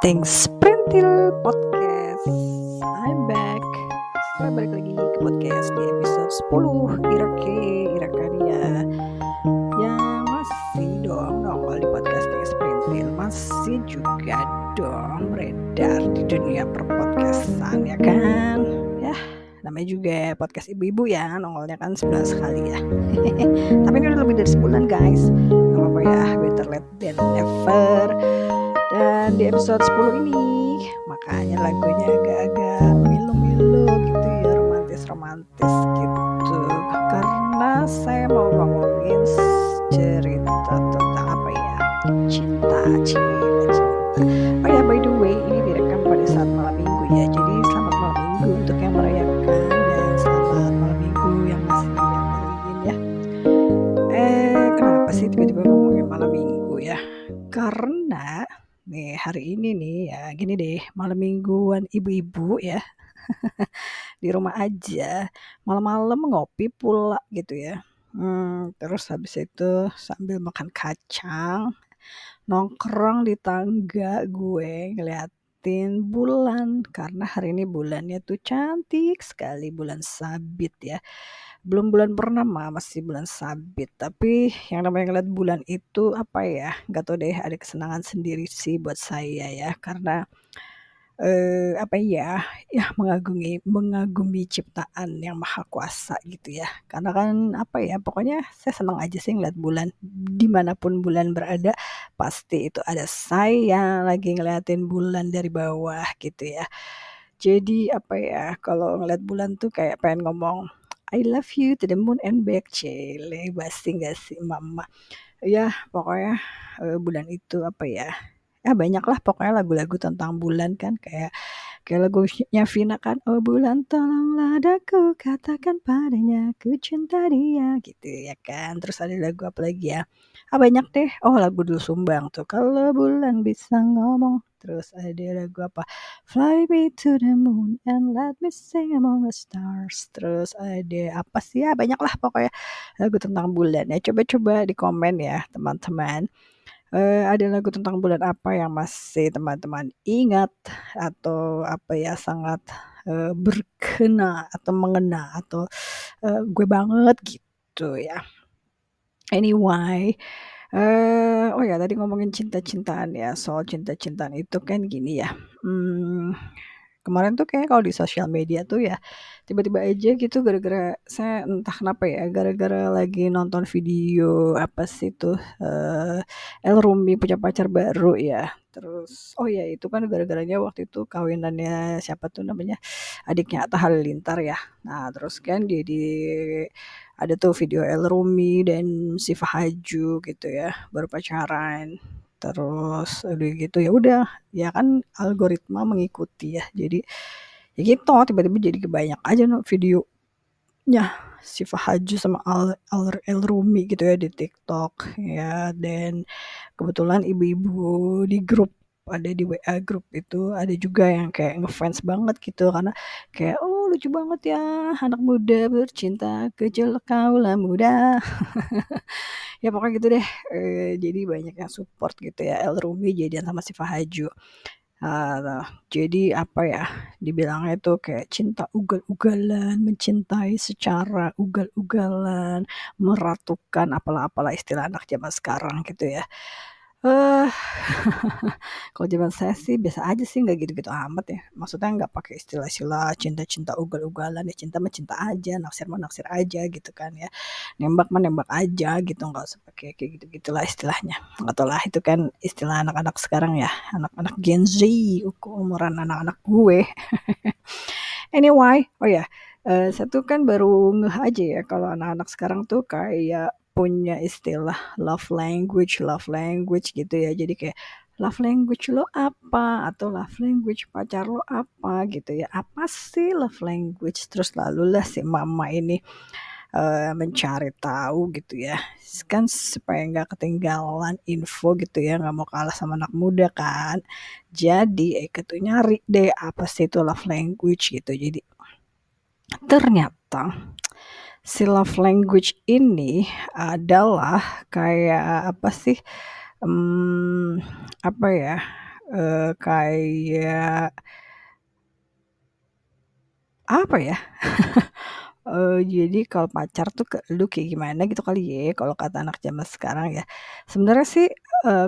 Podcasting Sprintil Podcast. I'm back. Saya balik lagi ke podcast di episode 10 Irakaria yang masih dong nongol di podcasting Sprintil, masih juga dong beredar di dunia perpodcastan, ya kan? Ya, namanya juga podcast ibu-ibu ya, nongolnya kan sebulan sekali ya. Tapi ini udah lebih dari sebulan guys. Gak apa-apa ya, better late than never. Dan di episode 10 ini makanya lagunya agak-agak milu-milu gitu ya, romantis-romantis gitu. Karena saya mau ngomongin cerita tentang apa ya? Cinta. Oh ya, by the way, ini direkam pada saat malam minggu ya. Jadi selamat malam minggu untuk yang merayakan dan selamat malam minggu yang masih dengerin ya. Kenapa sih tiba-tiba ngomongin malam minggu ya? Karena nih hari ini nih ya gini deh, malam mingguan ibu-ibu ya di rumah aja, malam-malam ngopi pula gitu ya. Terus habis itu sambil makan kacang, nongkrong di tangga gue ngeliatin bulan karena hari ini bulannya tuh cantik sekali, bulan sabit ya. Belum bulan purnama, masih bulan sabit. Tapi yang namanya ngeliat bulan itu apa ya, nggak tahu deh, ada kesenangan sendiri sih buat saya ya. Karena apa ya, ya mengagumi ciptaan yang maha kuasa gitu ya. Karena kan apa ya, pokoknya saya senang aja sih ngeliat bulan. Dimanapun bulan berada, pasti itu ada saya lagi ngeliatin bulan dari bawah gitu ya. Jadi apa ya, kalau ngeliat bulan tuh kayak pengen ngomong, I love you to the moon and back, cile, basi nggak sih mama? Ya pokoknya bulan itu apa ya, ya banyak lah pokoknya lagu-lagu tentang bulan kan, kayak lagunya Vina kan, oh bulan tolonglah daku katakan padanya ku cinta dia gitu ya kan. Terus ada lagu apa lagi ya, banyak deh. Oh lagu Doel Sumbang tuh, kalau bulan bisa ngomong. Terus ada lagu apa, fly me to the moon and let me sing among the stars. Terus ada apa sih ya, banyak lah pokoknya lagu tentang bulan ya. Coba-coba di komen ya teman-teman. Ada lagu tentang bulan apa yang masih teman-teman ingat atau apa ya, sangat berkena atau mengena atau gue banget gitu ya. Anyway, oh ya tadi ngomongin cinta-cintaan ya, soal cinta-cintaan itu kan gini ya. Kemarin tuh kayak kalau di sosial media tuh ya, tiba-tiba aja gitu gara-gara saya entah kenapa ya, gara-gara lagi nonton video apa sih tuh, Elrumi punya pacar baru ya. Terus oh ya itu kan gara-garanya waktu itu kawinannya siapa tuh namanya, adiknya Atta Halilintar ya. Nah terus kan jadi ada tuh video Elrumi dan Syifa Haju gitu ya, baru pacaran. Terus udah gitu ya udah, ya kan algoritma mengikuti ya. Jadi ya gitu, tiba-tiba jadi kebanyak aja no videonya Syifa Haju sama Elrumi gitu ya di TikTok ya. Dan kebetulan ibu-ibu di grup, ada di WA grup itu ada juga yang kayak ngefans banget gitu, karena kayak oh lucu banget ya, anak muda bercinta kecil kaulah muda. Ya pokoknya gitu deh, jadi banyak yang support gitu ya Elrumi jadian sama Syifa Haju. Jadi apa ya, dibilangnya itu kayak cinta ugal-ugalan, mencintai secara ugal-ugalan, meratukan, apalah istilah anak zaman sekarang gitu ya. Eh, kalau zaman saya sih biasa aja sih, nggak gitu-gitu amat ya. Maksudnya nggak pakai istilah-istilah cinta-cinta ugal-ugalan ya, cinta mah cinta aja, naksir mah naksir aja gitu kan ya. Nembak mah nembak aja gitu, nggak usah pakai kayak gitu-gitulah istilahnya. Nggak tahu lah, itu kan istilah anak-anak sekarang ya, anak-anak Gen Z, umuran anak-anak gue. Anyway, oh ya, saya tuh kan baru ngeh aja ya kalau anak-anak sekarang tuh kayak punya istilah love language gitu ya. Jadi kayak love language lo apa? Atau love language pacar lo apa gitu ya. Apa sih love language? Terus lalulah si mama ini mencari tahu gitu ya. Kan supaya nggak ketinggalan info gitu ya, nggak mau kalah sama anak muda kan. Jadi Eka tuh nyari deh apa sih itu love language gitu. Jadi ternyata si love language ini adalah kayak apa sih, apa ya, kayak apa ya, jadi kalau pacar tuh ke lu kayak gimana gitu kali ya, kalau kata anak zaman sekarang ya. Sebenarnya sih,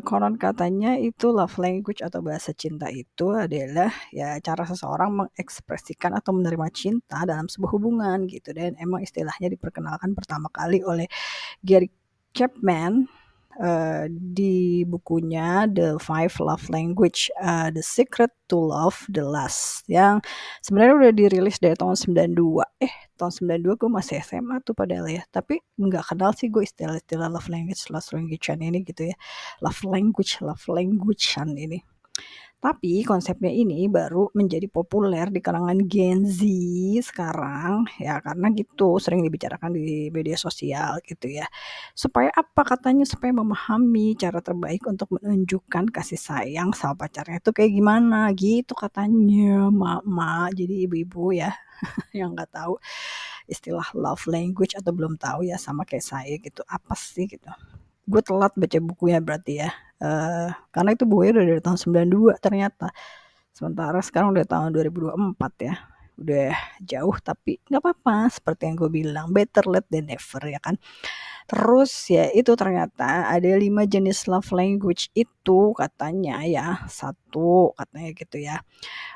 konon katanya itu love language atau bahasa cinta itu adalah ya cara seseorang mengekspresikan atau menerima cinta dalam sebuah hubungan gitu, dan emang istilahnya diperkenalkan pertama kali oleh Gary Chapman, di bukunya The Five Love Language, The Secret to Love the Last, yang sebenarnya udah dirilis dari tahun 92. Tahun 92 gue masih SMA tuh padahal ya, tapi nggak kenal sih gue istilah-istilah love language-an ini gitu ya. Love language-an ini. Tapi konsepnya ini baru menjadi populer di kalangan Gen Z sekarang ya, karena gitu sering dibicarakan di media sosial gitu ya. Supaya apa katanya, supaya memahami cara terbaik untuk menunjukkan kasih sayang sama pacarnya itu kayak gimana gitu katanya mak-mak. Jadi ibu-ibu ya yang nggak tahu istilah love language atau belum tahu ya sama kayak saya gitu, apa sih gitu. Gue telat baca bukunya berarti ya, karena itu bukunya udah dari tahun 92 ternyata. Sementara sekarang udah tahun 2024 ya. Udah jauh tapi nggak apa-apa, seperti yang gue bilang, better late than never ya kan. Terus ya itu ternyata ada 5 jenis love language itu katanya ya. Satu katanya gitu ya,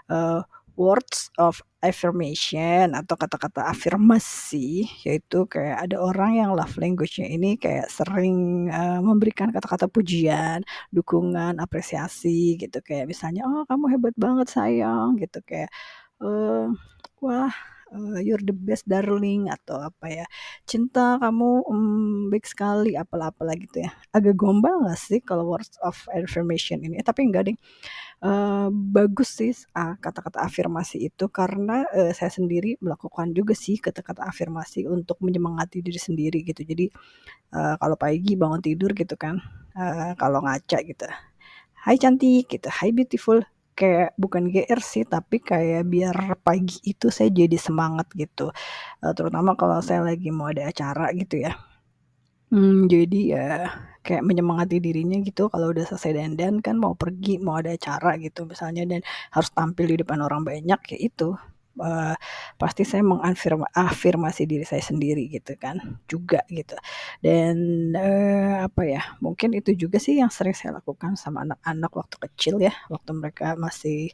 eee, words of affirmation atau kata-kata afirmasi, yaitu kayak ada orang yang love language-nya ini kayak sering, memberikan kata-kata pujian, dukungan, apresiasi gitu, kayak misalnya, "Oh kamu hebat banget sayang," gitu, kayak, eee, "Wah, you're the best darling," atau apa ya, "Cinta kamu, baik sekali," apalah-apalah gitu ya. Agak gombal nggak sih kalau words of affirmation ini? Tapi enggak deh. Bagus sih, kata-kata afirmasi itu karena, saya sendiri melakukan juga sih kata-kata afirmasi untuk menyemangati diri sendiri gitu. Jadi, kalau pagi bangun tidur gitu kan, kalau ngaca gitu, "Hai cantik," gitu, "Hai beautiful," kayak bukan GR sih, tapi kayak biar pagi itu saya jadi semangat gitu, terutama kalau saya lagi mau ada acara gitu ya. Jadi ya kayak menyemangati dirinya gitu kalau udah selesai dandan kan mau pergi, mau ada acara gitu misalnya dan harus tampil di depan orang banyak, ya itu, eee, pasti saya afirmasi diri saya sendiri gitu kan, juga gitu. Dan, apa ya, mungkin itu juga sih yang sering saya lakukan sama anak-anak waktu kecil ya, waktu mereka masih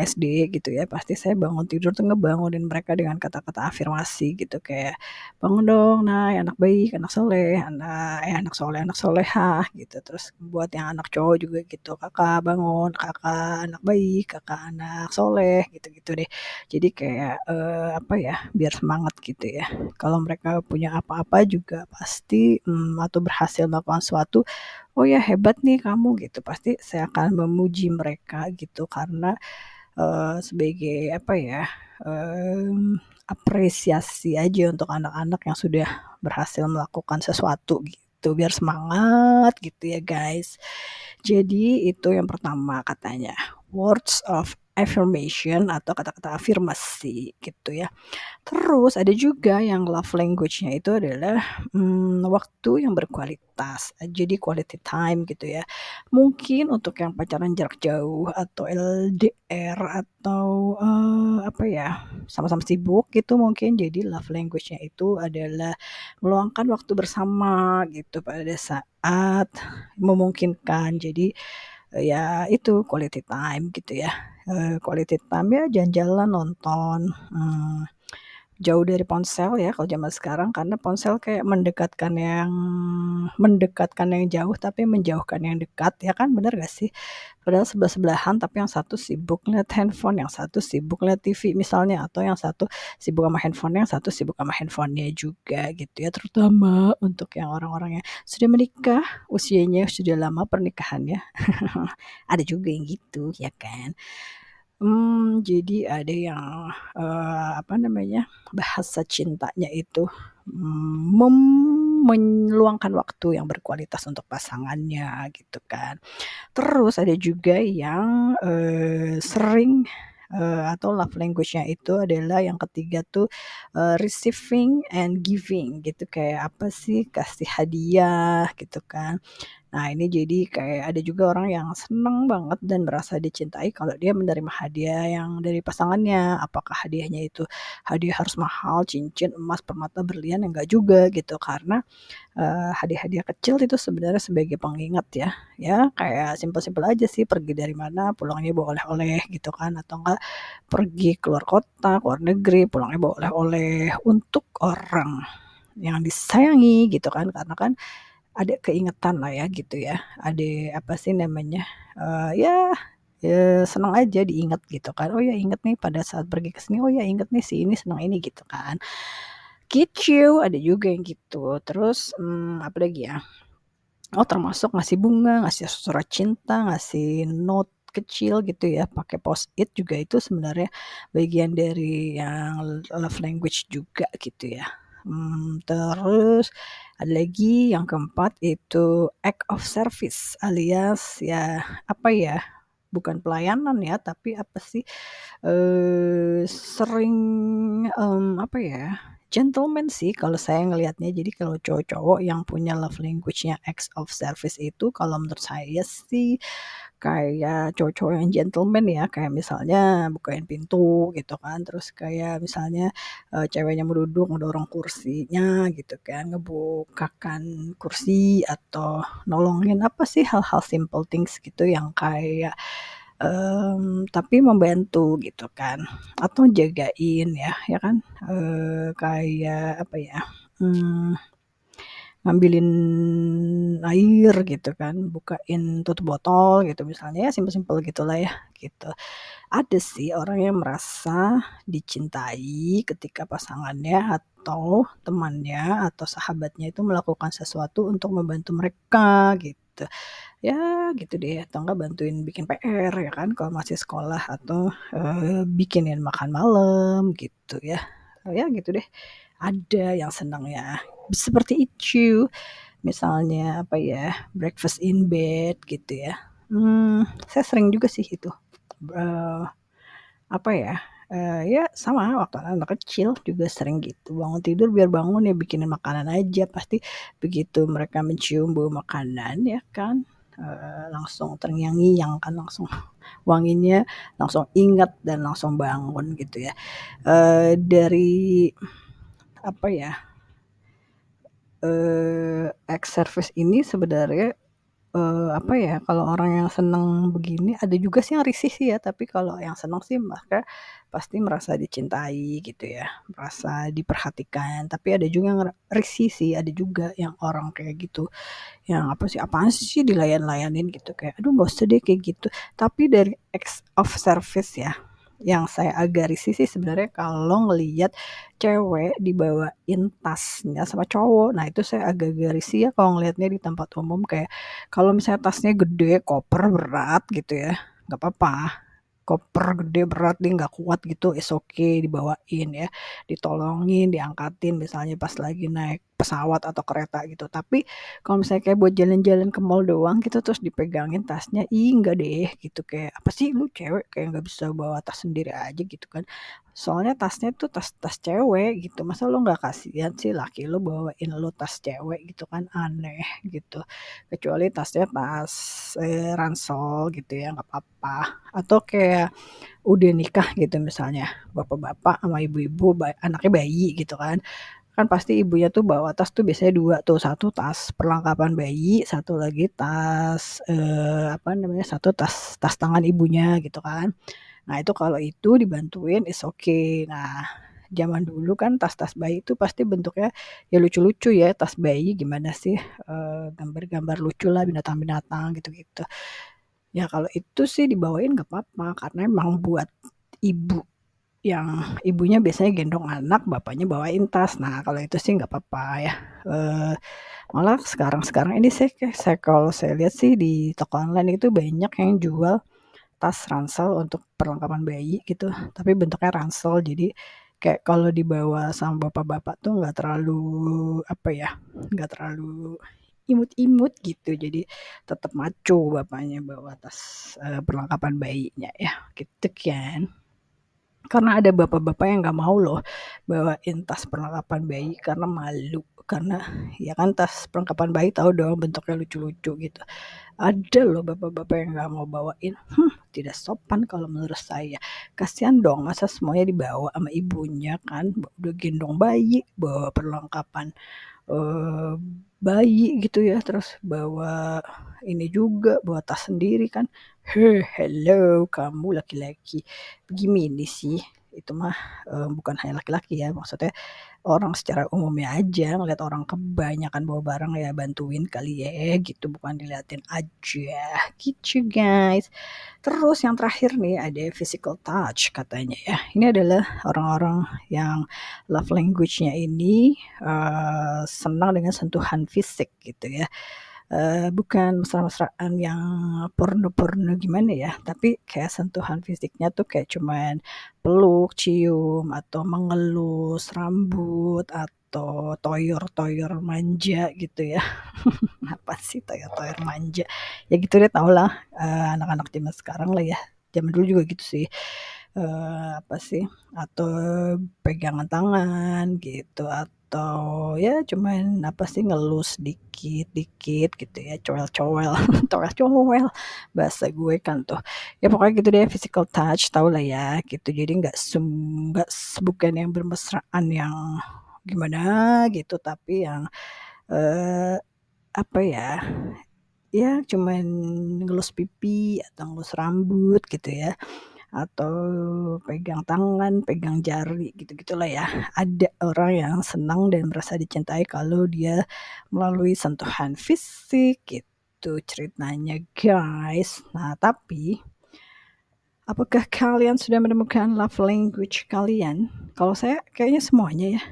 SD gitu ya, pasti saya bangun tidur tuh ngebangunin mereka dengan kata-kata afirmasi gitu, kayak, "Bangun dong Nay, anak baik, anak soleh, anak soleh, anak solehah," gitu. Terus buat yang anak cowok juga gitu, "Kakak bangun, kakak anak baik, kakak anak soleh," gitu-gitu deh. Jadi kayak, apa ya, biar semangat gitu ya. Kalau mereka punya apa-apa juga pasti, atau berhasil melakukan suatu, "Oh ya hebat nih kamu," gitu. Pasti saya akan memuji mereka gitu karena, sebagai apa ya, apresiasi aja untuk anak-anak yang sudah berhasil melakukan sesuatu gitu, biar semangat gitu ya guys. Jadi itu yang pertama katanya, words of affirmation atau kata-kata afirmasi gitu ya. Terus ada juga yang love language-nya itu adalah, waktu yang berkualitas, jadi quality time gitu ya. Mungkin untuk yang pacaran jarak jauh atau LDR atau, apa ya, sama-sama sibuk gitu mungkin, jadi love language-nya itu adalah meluangkan waktu bersama gitu pada saat memungkinkan. Jadi, ya itu quality time gitu ya, quality time ya jalan-jalan, nonton, jauh dari ponsel ya kalau zaman sekarang, karena ponsel kayak mendekatkan yang jauh tapi menjauhkan yang dekat, ya kan, bener gak sih? Padahal sebelah-sebelahan tapi yang satu sibuk ngeliat handphone, yang satu sibuk ngeliat TV misalnya, atau yang satu sibuk sama handphone, yang satu sibuk sama handphone-nya juga gitu ya, terutama untuk yang orang-orang yang sudah menikah, usianya sudah lama pernikahannya. Ada juga yang gitu, ya kan? Jadi ada yang, apa namanya, bahasa cintanya itu, meluangkan waktu yang berkualitas untuk pasangannya gitu kan. Terus ada juga yang, sering, atau love language-nya itu adalah yang ketiga tuh, receiving and giving gitu, kayak apa sih, kasih hadiah gitu kan. Nah, ini jadi kayak ada juga orang yang seneng banget dan merasa dicintai kalau dia menerima hadiah yang dari pasangannya. Apakah hadiahnya itu hadiah harus mahal, cincin, emas, permata, berlian, enggak juga gitu. Karena hadiah-hadiah kecil itu sebenarnya sebagai pengingat ya. Ya kayak simpel-simpel aja sih, pergi dari mana pulangnya bawa oleh-oleh gitu kan, atau enggak pergi keluar kota, keluar negeri, pulangnya bawa oleh-oleh untuk orang yang disayangi gitu kan. Karena kan ada keingetan lah ya gitu ya, ada apa sih namanya, ya, seneng aja diingat gitu kan, "Oh ya inget nih pada saat pergi ke sini, oh ya inget nih si ini senang ini," gitu kan. Gitu, ada juga yang gitu. Terus, apalagi ya, oh termasuk ngasih bunga, ngasih surat cinta, ngasih note kecil gitu ya, pakai Post-it juga itu sebenarnya bagian dari yang love language juga gitu ya. Terus ada lagi yang keempat itu act of service alias ya, apa ya, bukan pelayanan ya, tapi apa sih, sering, apa ya, gentleman sih kalau saya ngelihatnya. Jadi kalau cowok-cowok yang punya love language-nya acts of service itu kalau menurut saya sih kayak cowok-cowok yang gentleman ya, kayak misalnya bukain pintu gitu kan, terus kayak misalnya, ceweknya mau duduk, ngedorong kursinya gitu kan, ngebukakan kursi atau nolongin apa sih, hal-hal simple things gitu yang kayak, tapi membantu gitu kan, atau jagain ya, ya kan, kayak apa ya, mmm ngambilin air gitu kan, bukain tutup botol gitu misalnya, ya simpel-simpel gitulah ya, gitu. Ada sih orang yang merasa dicintai ketika pasangannya atau temannya atau sahabatnya itu melakukan sesuatu untuk membantu mereka gitu. Ya gitu deh, atau enggak bantuin bikin PR ya kan kalau masih sekolah atau, bikinin makan malam gitu ya. Ya gitu deh, ada yang senang ya. Seperti itu, misalnya apa ya, breakfast in bed gitu ya. Saya sering juga sih itu, eee, apa ya, ya sama waktu anak kecil juga sering gitu, bangun tidur biar bangun ya bikinin makanan aja, pasti begitu mereka mencium bau makanan ya kan, langsung terngiang-ngiang kan, langsung wanginya langsung ingat dan langsung bangun gitu ya. Dari apa ya, ex service ini sebenarnya, apa ya, kalau orang yang seneng begini ada juga sih yang risih sih ya, tapi kalau yang seneng sih mereka pasti merasa dicintai gitu ya, merasa diperhatikan. Tapi ada juga yang risih sih, ada juga yang orang kayak gitu, yang apa sih, "Apaan sih dilayan-layanin," gitu, kayak, "Aduh nggak usah deh kayak gitu." Tapi dari acts of service ya, yang saya agak risih sih sebenarnya kalau ngelihat cewek dibawain tasnya sama cowok. Nah itu saya agak-agak risih ya kalau ngelihatnya di tempat umum, kayak kalau misalnya tasnya gede, koper berat gitu ya, nggak apa-apa. Koper gede berat dia nggak kuat gitu, is okay dibawain ya, ditolongin, diangkatin misalnya pas lagi naik pesawat atau kereta gitu. Tapi kalau misalnya kayak buat jalan-jalan ke mall doang gitu, terus dipegangin tasnya, ih enggak deh gitu, kayak, "Apa sih lu cewek kayak nggak bisa bawa tas sendiri aja," gitu kan. Soalnya tasnya tuh tas-tas cewek gitu, masa lu nggak kasihan sih laki lu bawain lu tas cewek gitu kan, aneh gitu. Kecuali tasnya tas, ransel gitu ya, nggak apa-apa. Atau kayak udah nikah gitu misalnya, bapak-bapak sama ibu-ibu anaknya bayi gitu kan. Kan pasti ibunya tuh bawa tas tuh biasanya 2 tuh, satu tas perlengkapan bayi, satu lagi tas, apa namanya, satu tas tas tangan ibunya gitu kan. Nah itu kalau itu dibantuin is okay. Nah, zaman dulu kan tas-tas bayi itu pasti bentuknya ya lucu-lucu ya, tas bayi gimana sih, gambar-gambar luculah, binatang-binatang gitu-gitu. Ya kalau itu sih dibawain nggak apa-apa, karena emang buat ibu yang ibunya biasanya gendong anak, bapaknya bawain tas. Nah kalau itu sih nggak apa-apa ya, eee, malah sekarang-sekarang ini saya kalau saya lihat sih di toko online itu banyak yang jual tas ransel untuk perlengkapan bayi gitu, tapi bentuknya ransel. Jadi kayak kalau dibawa sama bapak-bapak tuh nggak terlalu, apa ya, nggak terlalu imut-imut gitu. Jadi tetap maco bapaknya bawa tas, perlengkapan bayinya ya, gitu kan. Karena ada bapak-bapak yang nggak mau loh bawain tas perlengkapan bayi karena malu. karena ya kan tas perlengkapan bayi tahu dong bentuknya lucu-lucu gitu. Ada loh bapak-bapak yang nggak mau bawain, tidak sopan kalau menurut saya. Kasihan dong masa semuanya dibawa sama ibunya kan, udah gendong bayi, bawa perlengkapan eee, bayi gitu ya, terus bawa ini juga, bawa tas sendiri kan. Hello kamu laki-laki, gimana sih? Itu mah, bukan hanya laki-laki ya, maksudnya orang secara umumnya aja ngeliat orang kebanyakan bawa barang ya bantuin kali ya gitu, bukan diliatin aja, gitu guys. Terus yang terakhir nih ada physical touch katanya ya. Ini adalah orang-orang yang love language-nya ini, senang dengan sentuhan fisik gitu ya. Bukan mesra-mesraan yang porno-porno gimana ya, tapi kayak sentuhan fisiknya tuh kayak cuman peluk, cium, atau mengelus rambut, atau toyor-toyor manja gitu ya. Apa sih toyor-toyor manja? Ya gitu deh tau lah, anak-anak zaman sekarang lah ya. Zaman dulu juga gitu sih. Apa sih, atau pegangan tangan gitu, atau ya cuman apa sih, ngelus dikit-dikit gitu ya, coel-coel, coel-coel bahasa gue kan tuh. Ya pokoknya gitu deh physical touch tau lah ya gitu. Jadi bukan yang bermesraan yang gimana gitu, tapi yang, eee, apa ya, ya cuman ngelus pipi atau ngelus rambut gitu ya, atau pegang tangan, pegang jari gitu-gitulah ya. Ada orang yang senang dan merasa dicintai kalau dia melalui sentuhan fisik gitu ceritanya guys. Nah tapi, apakah kalian sudah menemukan love language kalian? Kalau saya kayaknya semuanya ya.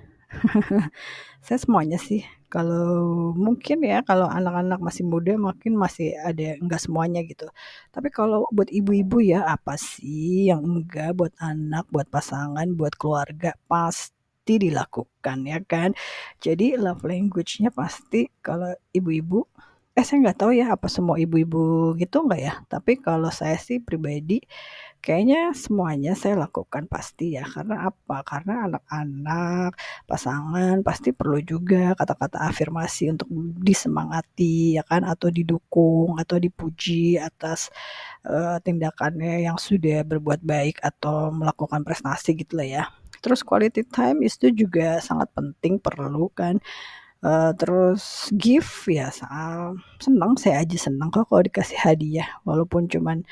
Saya semuanya sih. Kalau mungkin ya kalau anak-anak masih muda mungkin masih ada enggak semuanya gitu. Tapi kalau buat ibu-ibu ya apa sih yang enggak buat anak, buat pasangan, buat keluarga pasti dilakukan ya kan. Jadi love language-nya pasti kalau ibu-ibu saya nggak tahu ya apa semua ibu-ibu gitu enggak ya. Tapi kalau saya sih pribadi kayaknya semuanya saya lakukan pasti ya, karena apa? Karena anak-anak, pasangan pasti perlu juga kata-kata afirmasi untuk disemangati ya kan, atau didukung, atau dipuji atas, tindakannya yang sudah berbuat baik atau melakukan prestasi gitulah ya. Terus quality time itu juga sangat penting, perlu kan, terus gift ya seneng, saya aja seneng kok kalau dikasih hadiah, walaupun cuman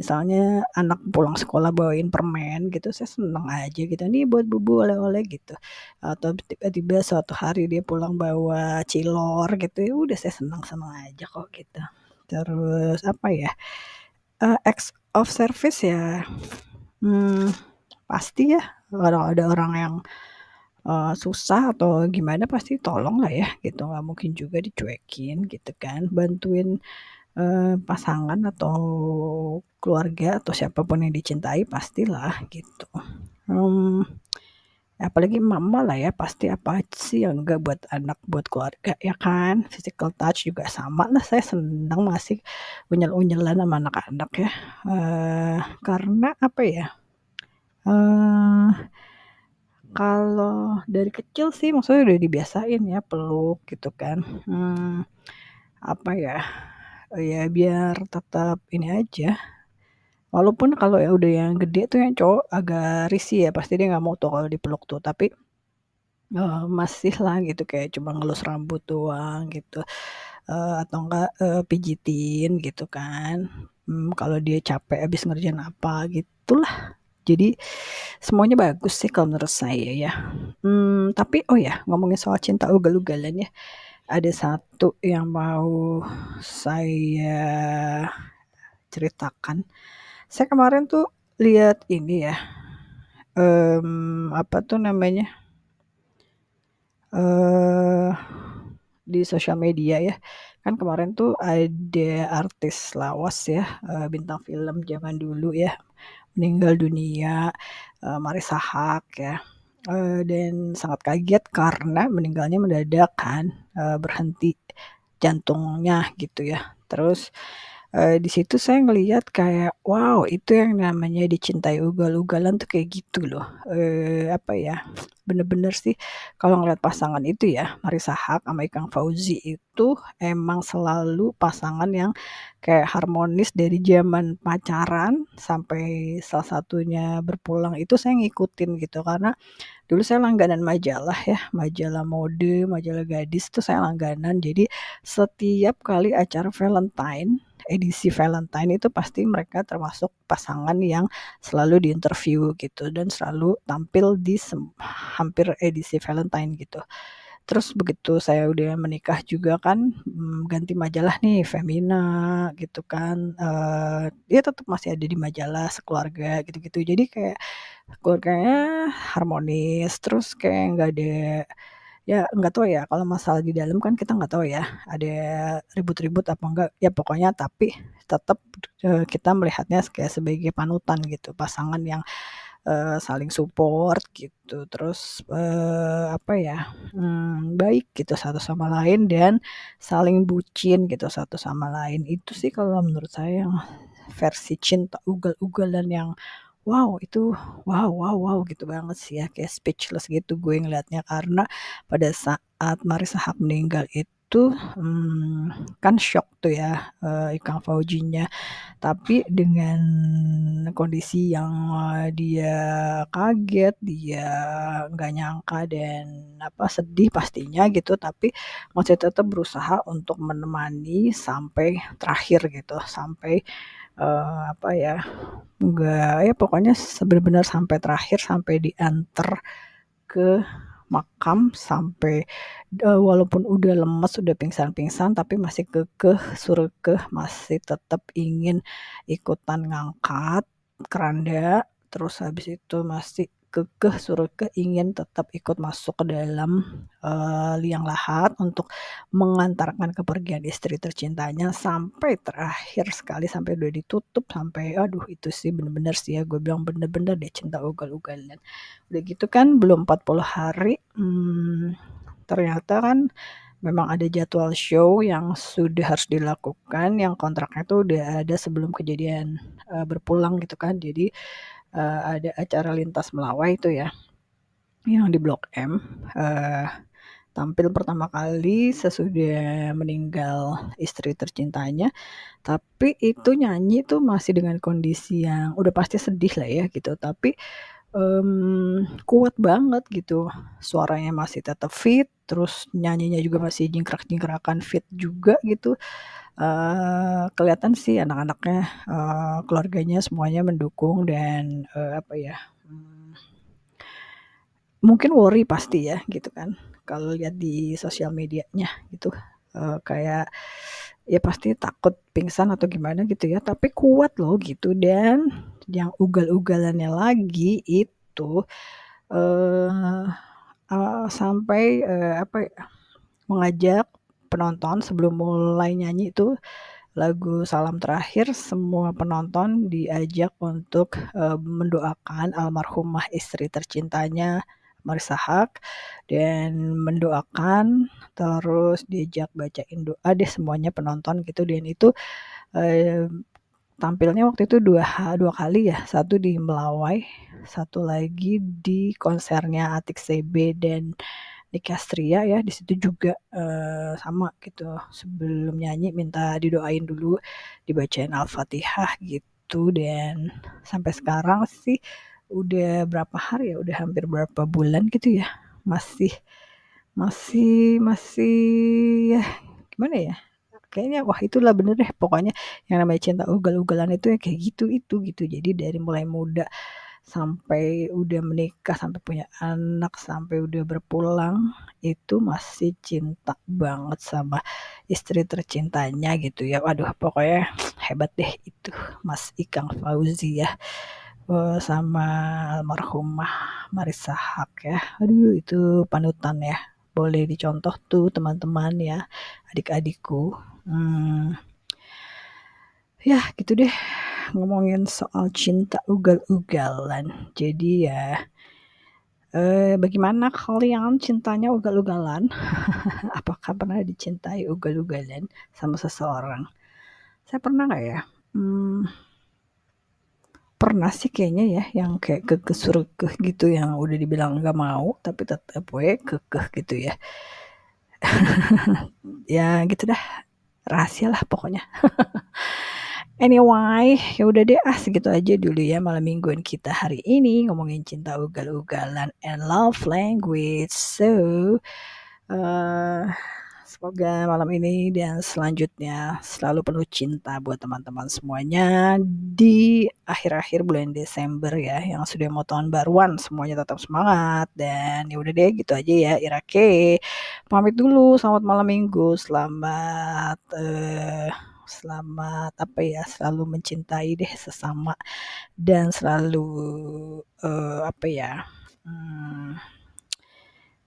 misalnya anak pulang sekolah bawain permen gitu, saya seneng aja gitu, "Nih buat Bubu oleh-oleh," gitu. Atau tiba-tiba suatu hari dia pulang bawa cilor gitu, ya udah saya seneng-seneng aja kok gitu. Terus apa ya, acts of service ya, mmm, pasti ya kalau ada orang yang, susah atau gimana pasti tolong lah ya gitu, nggak mungkin juga dicuekin gitu kan. Bantuin pasangan atau keluarga atau siapapun yang dicintai pastilah gitu. Mmm, apalagi emak-emak lah ya pasti apa sih yang enggak buat anak, buat keluarga ya kan. Physical touch juga sama lah saya senang masih unyel-unyelan sama anak-anak ya, karena apa ya, eee, kalau dari kecil sih maksudnya udah dibiasain ya peluk gitu kan, apa ya, ya biar tetap ini aja. Walaupun kalau ya udah yang gede tuh yang cowok agak risih ya, pasti dia nggak mau tuh kalau dipeluk tuh, tapi, masihlah gitu kayak cuma ngelus rambut doang gitu, atau enggak, pijitin gitu kan, kalau dia capek habis ngerjain apa gitulah. Jadi semuanya bagus sih kalau menurut saya ya. Tapi oh ya ngomongin soal cinta ugal-ugalan ya, ada satu yang mau saya ceritakan. Saya kemarin tuh lihat ini ya, apa tuh namanya, eee, di sosial media ya. Kan kemarin tuh ada artis lawas ya, bintang film zaman dulu ya, meninggal dunia, Marissa Haque ya, dan sangat kaget karena meninggalnya mendadak kan, berhenti jantungnya gitu ya. Terus Di situ saya ngelihat kayak, wow itu yang namanya dicintai ugal-ugalan tuh kayak gitu loh, apa ya, bener-bener sih kalau ngelihat pasangan itu ya, Marissa Haque sama Ikang Fauzi itu emang selalu pasangan yang kayak harmonis dari zaman pacaran sampai salah satunya berpulang itu saya ngikutin gitu, karena dulu saya langganan majalah ya, majalah mode, majalah gadis tuh saya langganan. Jadi setiap kali acara Valentine, edisi Valentine itu pasti mereka termasuk pasangan yang selalu diinterview gitu dan selalu tampil di hampir edisi Valentine gitu. Terus begitu saya udah menikah juga kan, ganti majalah nih, Femina gitu kan, dia tetap masih ada di majalah sekeluarga gitu-gitu. Jadi kayak keluarganya harmonis, terus kayak nggak ada ya nggak tahu ya kalau masalah di dalam kan kita nggak tahu ya, ada ribut-ribut apa enggak, ya pokoknya tapi tetap, kita melihatnya kayak sebagai panutan gitu, pasangan yang, saling support gitu, terus, apa ya, baik gitu satu sama lain dan saling bucin gitu satu sama lain. Itu sih kalau menurut saya yang versi cinta ugal-ugalan yang wow, itu wow wow wow gitu banget sih ya, kayak speechless gitu gue ngelihatnya. Karena pada saat Marissa Haque meninggal itu, kan syok tuh ya, Ikang Fauzinya. Tapi dengan kondisi yang, dia kaget, dia nggak nyangka dan apa, sedih pastinya gitu, tapi masih tetap berusaha untuk menemani sampai terakhir gitu, sampai, apa ya, nggak ya pokoknya bener-bener sampai terakhir, sampai diantar ke makam, sampai, walaupun udah lemes, udah pingsan-pingsan, tapi masih surkeh, masih tetap ingin ikutan ngangkat keranda, terus habis itu masih surkeh ingin tetap ikut masuk ke dalam, liang lahat untuk mengantarkan kepergian istri tercintanya sampai terakhir sekali, sampai udah ditutup, sampai aduh itu sih bener-bener sih ya, gue bilang bener-bener deh cinta ugal-ugalan. Udah gitu kan belum 40 hari, ternyata kan memang ada jadwal show yang sudah harus dilakukan, yang kontraknya tuh udah ada sebelum kejadian, berpulang gitu kan. Jadi, ada acara lintas Melawai itu ya, yang di Blok M, eee, tampil pertama kali sesudah meninggal istri tercintanya, tapi itu nyanyi tuh masih dengan kondisi yang udah pasti sedih lah ya gitu, tapi kuat banget gitu, suaranya masih tetap fit, terus nyanyinya juga masih jingkrak-jingkrakan fit juga gitu, kelihatan sih anak-anaknya, keluarganya semuanya mendukung dan, apa ya, mmm, mungkin worry pasti ya gitu kan, kalau lihat di sosial medianya gitu, kayak ya pasti takut pingsan atau gimana gitu ya, tapi kuat loh gitu dan yang ugal-ugalannya lagi itu, eee sampai, apa ya, mengajak penonton sebelum mulai nyanyi itu lagu Salam Terakhir, semua penonton diajak untuk, mendoakan almarhumah istri tercintanya Marissa Haque dan mendoakan, terus diajak bacain doa deh semuanya penonton gitu dan itu, eee, tampilnya waktu itu 2 kali ya, satu di Melawai, satu lagi di konsernya Atik CB dan Nicky Astria ya, di situ juga, sama gitu, sebelum nyanyi minta didoain dulu, dibacain Al-Fatihah gitu dan sampai sekarang sih udah berapa hari ya, udah hampir berapa bulan gitu ya, masih masih masih ya gimana ya, kayaknya wah itulah bener deh pokoknya yang namanya cinta ugal-ugalan itu ya kayak gitu itu gitu. Jadi dari mulai muda sampai udah menikah, sampai punya anak, sampai udah berpulang, itu masih cinta banget sama istri tercintanya gitu ya. Waduh pokoknya hebat deh itu Mas Ikang Fauzi ya, sama almarhumah Marissa Haque ya. Aduh itu panutan ya, boleh dicontoh tuh teman-teman ya, adik-adikku. Mmm, ya gitu deh ngomongin soal cinta ugal-ugalan. Jadi ya, bagaimana kalian cintanya ugal-ugalan? Apakah pernah dicintai ugal-ugalan sama seseorang? Saya pernah nggak ya? Pernah sih kayaknya ya, yang kayak kekeh gitu, yang udah dibilang nggak mau, tapi tetep we kekeh gitu ya. Ya gitu dah, rahasia lah pokoknya. Anyway, ya udah deh, segitu aja dulu ya malam mingguan kita hari ini, ngomongin cinta ugal-ugalan and love language. So, eee, semoga malam ini dan selanjutnya selalu penuh cinta buat teman-teman semuanya di akhir-akhir bulan Desember ya, yang sudah mau tahun baruan, semuanya tetap semangat dan ya udah deh gitu aja ya, Irake. Pamit dulu, selamat malam minggu, selamat apa ya, selalu mencintai deh sesama dan selalu, apa ya, mmm,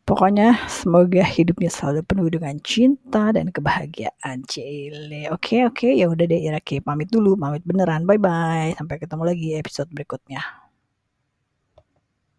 pokoknya semoga hidupnya selalu penuh dengan cinta dan kebahagiaan, ciele. Oke oke, ya udah deh Ira, pamit dulu, pamit beneran, bye-bye, sampai ketemu lagi episode berikutnya.